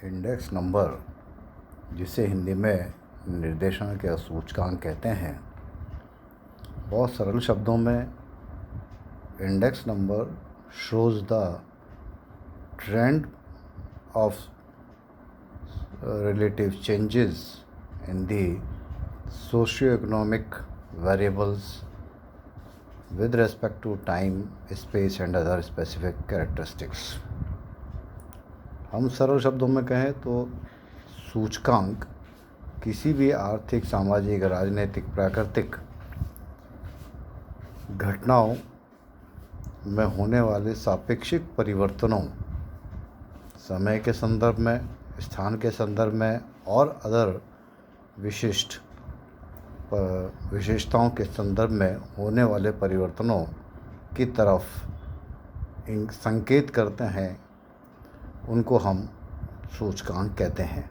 Index number, जिसे हिंदी में निर्देशांक या सूचकांक कहते हैं, बहुत सरल शब्दों में index number shows the trend of relative changes in the socio-economic variables with respect to time, space and other specific characteristics. हम सरल शब्दों में कहें तो सूचकांक किसी भी आर्थिक, सामाजिक, राजनीतिक, प्राकृतिक घटनाओं में होने वाले सापेक्षिक परिवर्तनों, समय के संदर्भ में, स्थान के संदर्भ में और अदर विशेषताओं के संदर्भ में होने वाले परिवर्तनों की तरफ संकेत करते हैं, उनको हम सूचकांक कहते हैं।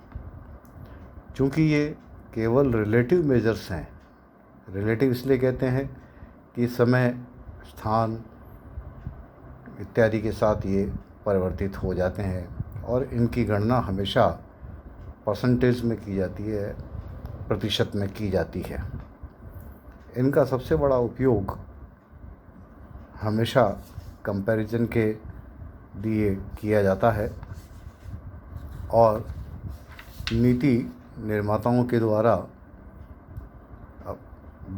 चूँकि ये केवल रिलेटिव मेजर्स हैं, रिलेटिव इसलिए कहते हैं कि समय, स्थान इत्यादि के साथ ये परिवर्तित हो जाते हैं और इनकी गणना हमेशा परसेंटेज में की जाती है, प्रतिशत में की जाती है। इनका सबसे बड़ा उपयोग हमेशा कंपैरिजन के लिए किया जाता है और नीति निर्माताओं के द्वारा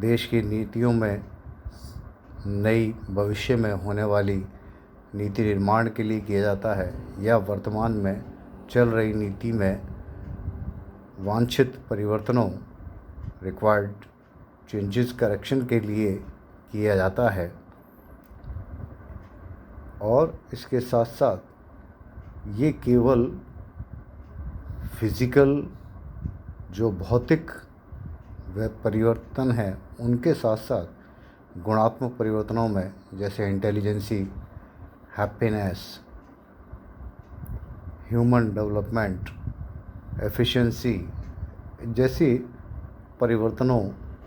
देश की नीतियों में नई भविष्य में होने वाली नीति निर्माण के लिए किया जाता है या वर्तमान में चल रही नीति में वांछित परिवर्तनों, रिक्वायर्ड चेंजेस करेक्शन के लिए किया जाता है। और इसके साथ साथ ये केवल फिज़िकल जो भौतिक व परिवर्तन हैं उनके साथ साथ गुणात्मक परिवर्तनों में, जैसे intelligence, happiness, human development, efficiency जैसी परिवर्तनों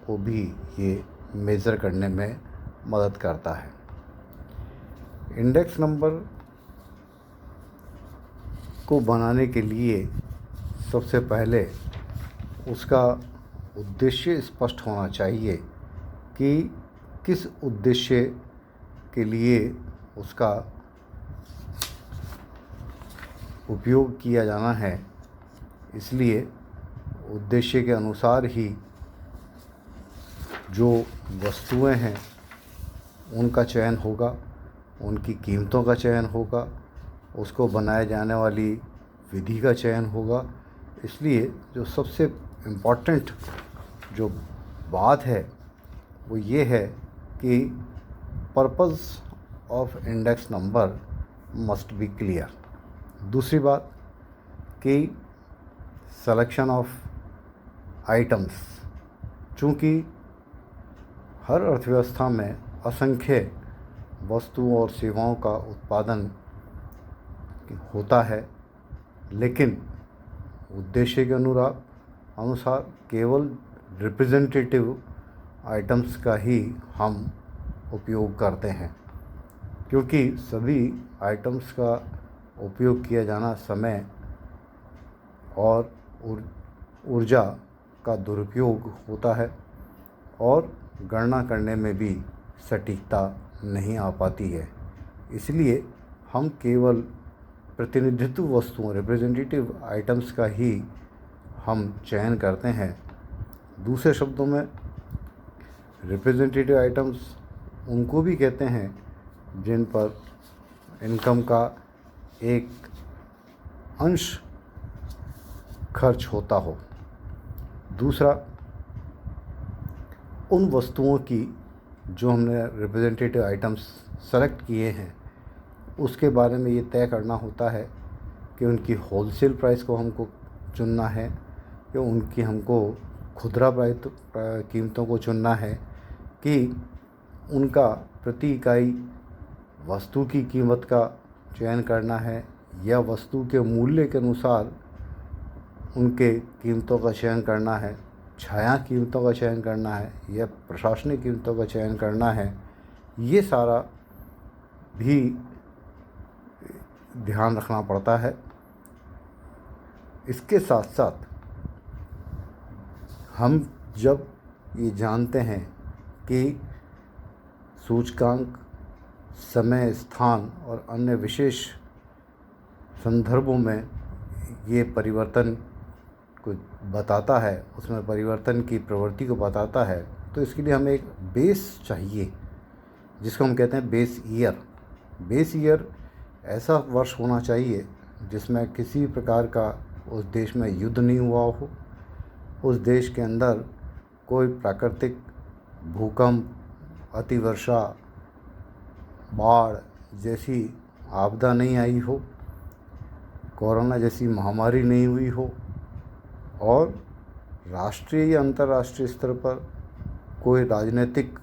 को भी ये मेज़र करने में मदद करता है। इंडेक्स नंबर को बनाने के लिए सबसे पहले उसका उद्देश्य स्पष्ट होना चाहिए कि किस उद्देश्य के लिए उसका उपयोग किया जाना है। इसलिए उद्देश्य के अनुसार ही जो वस्तुएं हैं उनका चयन होगा, उनकी कीमतों का चयन होगा, उसको बनाए जाने वाली विधि का चयन होगा। इसलिए जो सबसे इम्पॉर्टेंट जो बात है वो ये है कि purpose of index number must be clear. दूसरी बात कि सिलेक्शन ऑफ आइटम्स, चूँकि हर अर्थव्यवस्था में असंख्य वस्तुओं और सेवाओं का उत्पादन होता है, लेकिन उद्देश्य के अनुसार केवल रिप्रेजेंटेटिव आइटम्स का ही हम उपयोग करते हैं, क्योंकि सभी आइटम्स का उपयोग किया जाना समय और ऊर्जा का दुरुपयोग होता है और गणना करने में भी सटीकता नहीं आ पाती है। इसलिए हम केवल प्रतिनिधित्व वस्तुओं, रिप्रेजेंटेटिव आइटम्स का ही हम चयन करते हैं। दूसरे शब्दों में रिप्रेजेंटेटिव आइटम्स उनको भी कहते हैं जिन पर इनकम का एक अंश खर्च होता हो। दूसरा, उन वस्तुओं की जो हमने रिप्रेजेंटेटिव आइटम्स सेलेक्ट किए हैं उसके बारे में ये तय करना होता है कि उनकी होलसेल प्राइस को हमको चुनना है या उनकी हमको खुदरा प्राइस कीमतों को चुनना है, कि उनका प्रति इकाई वस्तु की कीमत का चयन करना है या वस्तु के मूल्य के अनुसार उनके कीमतों का चयन करना है, छाया कीमतों का चयन करना है या प्रशासनिक कीमतों का चयन करना है। ये सारा भी ध्यान रखना पड़ता है। इसके साथ साथ हम जब ये जानते हैं कि सूचकांक समय, स्थान और अन्य विशेष संदर्भों में ये परिवर्तन को बताता है, उसमें परिवर्तन की प्रवृत्ति को बताता है, तो इसके लिए हमें एक बेस चाहिए जिसको हम कहते हैं बेस ईयर। बेस ईयर ऐसा वर्ष होना चाहिए जिसमें किसी प्रकार का उस देश में युद्ध नहीं हुआ हो, उस देश के अंदर कोई प्राकृतिक भूकंप, अतिवर्षा, बाढ़ जैसी आपदा नहीं आई हो, कोरोना जैसी महामारी नहीं हुई हो और राष्ट्रीय या अंतर्राष्ट्रीय स्तर पर कोई राजनीतिक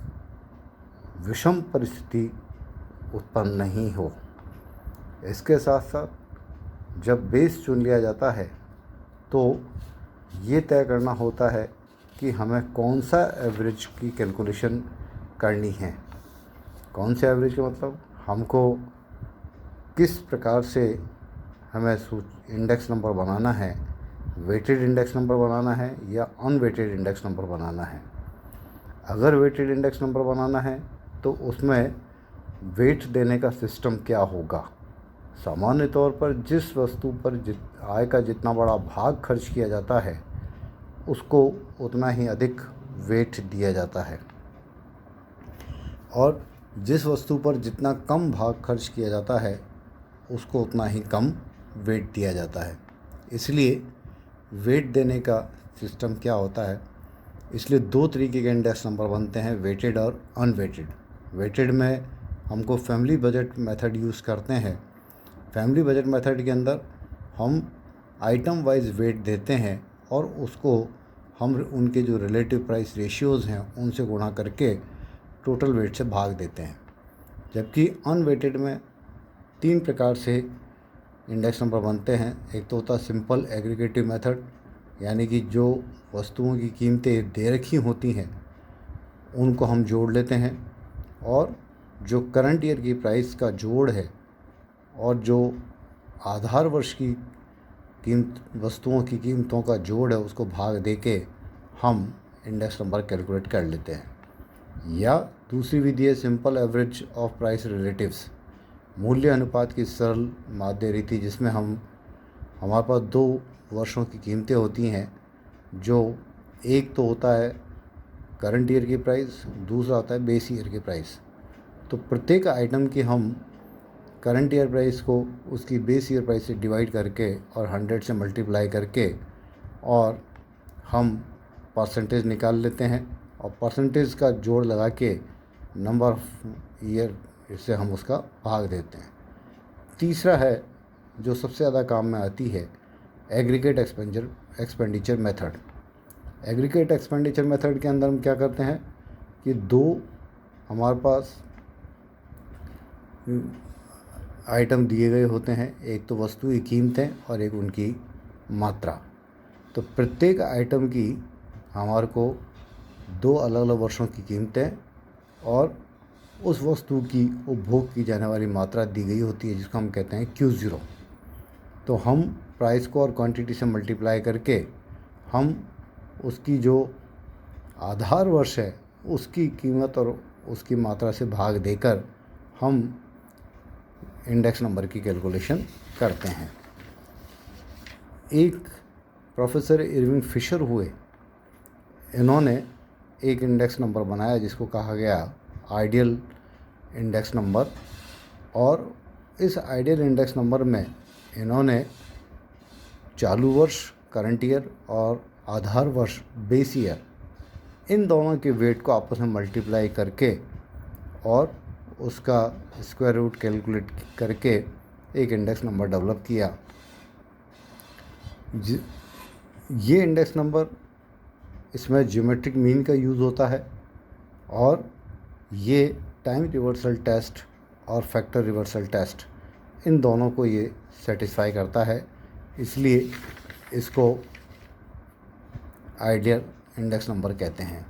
विषम परिस्थिति उत्पन्न नहीं हो। इसके साथ साथ जब बेस चुन लिया जाता है तो ये तय करना होता है कि हमें कौन सा एवरेज की कैलकुलेशन करनी है। कौन से एवरेज का मतलब हमको किस प्रकार से हमें इंडेक्स नंबर बनाना है, वेटेड इंडेक्स नंबर बनाना है या अनवेटेड इंडेक्स नंबर बनाना है। अगर वेटेड इंडेक्स नंबर बनाना है तो उसमें वेट देने का सिस्टम क्या होगा। सामान्य तौर पर जिस वस्तु पर आय का जितना बड़ा भाग खर्च किया जाता है उसको उतना ही अधिक वेट दिया जाता है और जिस वस्तु पर जितना कम भाग खर्च किया जाता है उसको उतना ही कम वेट दिया जाता है। इसलिए वेट देने का सिस्टम क्या होता है, इसलिए दो तरीके के इंडेक्स नंबर बनते हैं, वेटेड और अनवेटेड। वेटेड में हमको फैमिली बजट मेथड यूज़ करते हैं। फैमिली बजट मेथड के अंदर हम आइटम वाइज वेट देते हैं और उसको हम उनके जो रिलेटिव प्राइस रेशियोज़ हैं उनसे गुणा करके टोटल वेट से भाग देते हैं। जबकि अनवेटेड में 3 प्रकार से इंडेक्स नंबर बनते हैं। एक तो होता है सिंपल एग्रीगेटिव मेथड, यानी कि जो वस्तुओं की कीमतें दे रखी होती हैं उनको हम जोड़ लेते हैं और जो करंट ईयर की प्राइस का जोड़ है और जो आधार वर्ष की कीमत वस्तुओं की कीमतों का जोड़ है उसको भाग दे के हम इंडेक्स नंबर कैलकुलेट कर लेते हैं। या दूसरी विधि है simple average of price relatives, मूल्य अनुपात की सरल माध्य रीति, जिसमें हमारे पास 2 वर्षों की कीमतें होती हैं। जो एक तो होता है करंट ईयर की प्राइस, दूसरा होता है बेस ईयर की प्राइस। तो प्रत्येक आइटम की हम करंट ईयर प्राइस को उसकी बेस ईयर प्राइस से डिवाइड करके और 100 से मल्टीप्लाई करके और हम परसेंटेज निकाल लेते हैं और परसेंटेज का जोड़ लगा के नंबर ऑफ ईयर इससे हम उसका भाग देते हैं। तीसरा है जो सबसे ज़्यादा काम में आती है, aggregate expenditure method. Aggregate expenditure method के अंदर हम क्या करते हैं कि 2 हमारे पास आइटम दिए गए होते हैं, एक तो वस्तु की कीमतें और एक उनकी मात्रा। तो प्रत्येक आइटम की हमारे को 2 अलग अलग वर्षों की कीमतें और उस वस्तु की उपभोग की जाने वाली मात्रा दी गई होती है, जिसको हम कहते हैं Q0। तो हम प्राइस को और क्वांटिटी से मल्टीप्लाई करके हम उसकी जो आधार वर्ष है उसकी कीमत और उसकी मात्रा से भाग देकर हम इंडेक्स नंबर की कैलकुलेशन करते हैं। एक प्रोफेसर इरविंग फिशर हुए, इन्होंने एक इंडेक्स नंबर बनाया जिसको कहा गया आइडियल इंडेक्स नंबर। और इस आइडियल इंडेक्स नंबर में इन्होंने चालू वर्ष करंट ईयर और आधार वर्ष बेस ईयर, इन दोनों के वेट को आपस में मल्टीप्लाई करके और उसका स्क्वायर रूट कैलकुलेट करके एक इंडेक्स नंबर डेवलप किया। ये इंडेक्स नंबर, इसमें ज्योमेट्रिक मीन का यूज़ होता है और ये टाइम रिवर्सल टेस्ट और फैक्टर रिवर्सल टेस्ट, इन दोनों को ये सेटिस्फाई करता है, इसलिए इसको आइडियल इंडेक्स नंबर कहते हैं।